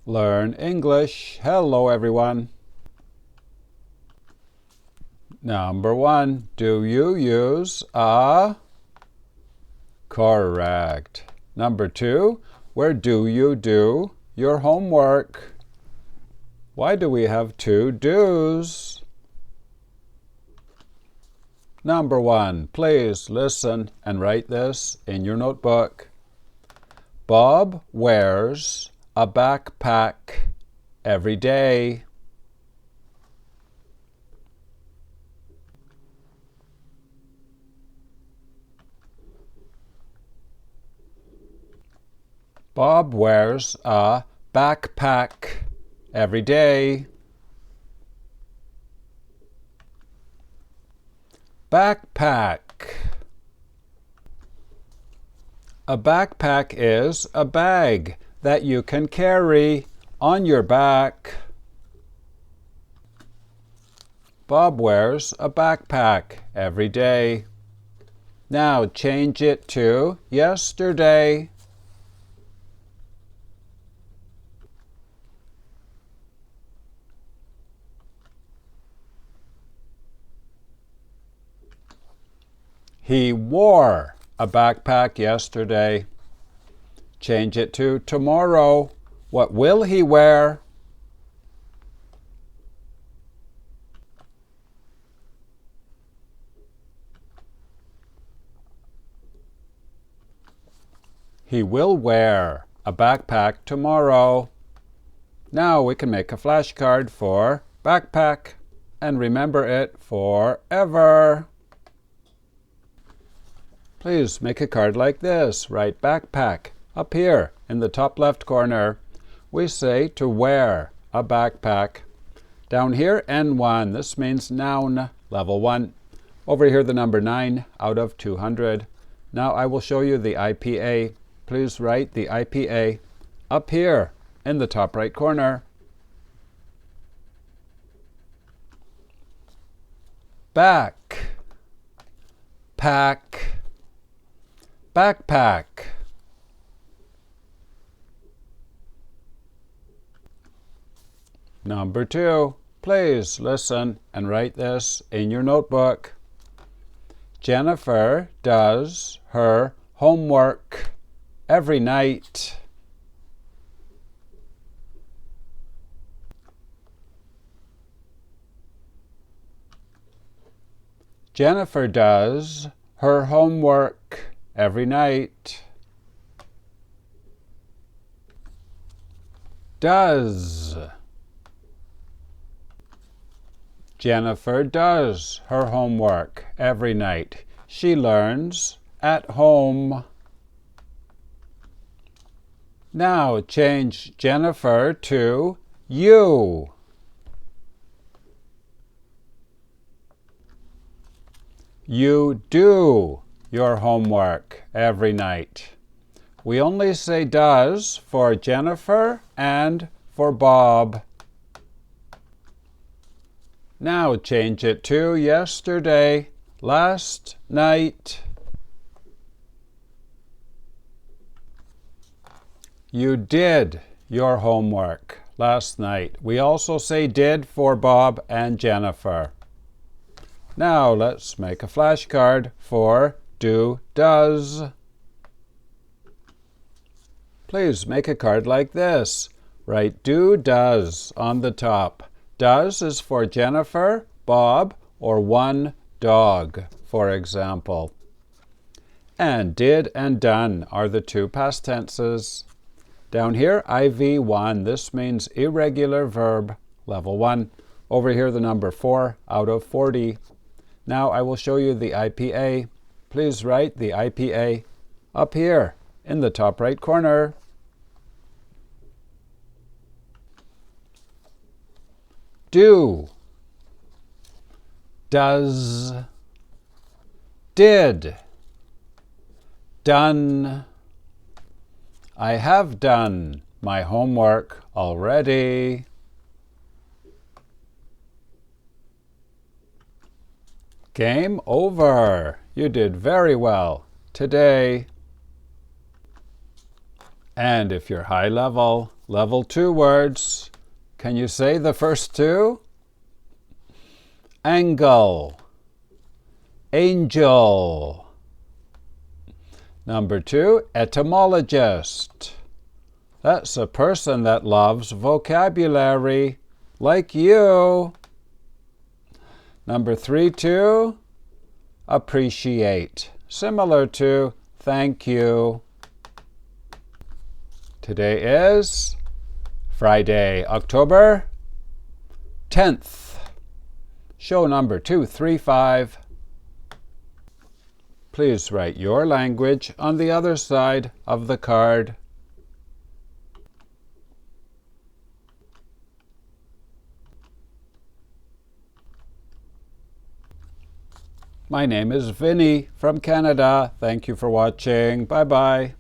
Learn English. Hello, everyone. Number 1, do you use a? Correct. Number 2, where do you do your homework? Why do we have 2 do's? Number 1, please listen and write this in your notebook. Bob wears a backpack every day. Bob wears a backpack every day. Backpack. A backpack is a bag that you can carry on your back. Bob wears a backpack every day. Now change it to yesterday. He wore a backpack yesterday. Change it to tomorrow. What will he wear? He will wear a backpack tomorrow. Now we can make a flashcard for backpack and remember it forever. Please make a card like this. Write backpack up here in the top left corner. We say to wear a backpack. Down here, N1. This means noun, level 1. Over here, the number 9 out of 200. Now I will show you the IPA. Please write the IPA up here in the top right corner. Back, pack, backpack. Number 2, please listen and write this in your notebook. Jennifer does her homework every night. Jennifer does her homework every night. Does. Jennifer does her homework every night. She learns at home. Now change Jennifer to you. You do your homework every night. We only say does for Jennifer and for Bob. Now change it to yesterday, last night. You did your homework last night. We also say did for Bob and Jennifer. Now let's make a flashcard for do, does. Please make a card like this. Write do, does on the top. Does is for Jennifer, Bob, or one dog, for example. And did and done are the 2 past tenses. Down here, IV1. This means irregular verb, level 1. Over here, the number 4 out of 40. Now I will show you the IPA. Please write the IPA up here in the top right corner. Do, does, did, done. I have done my homework already. Game over. You did very well today. And if you're high level, Level 2 words. Can you say the first two? Angle, angel. Number 2, etymologist. That's a person that loves vocabulary, like you. Number 3, appreciate, similar to thank you. Today is Friday, October 10th. Show number 235. Please write your language on the other side of the card. My name is Vinny from Canada. Thank you for watching. Bye-bye.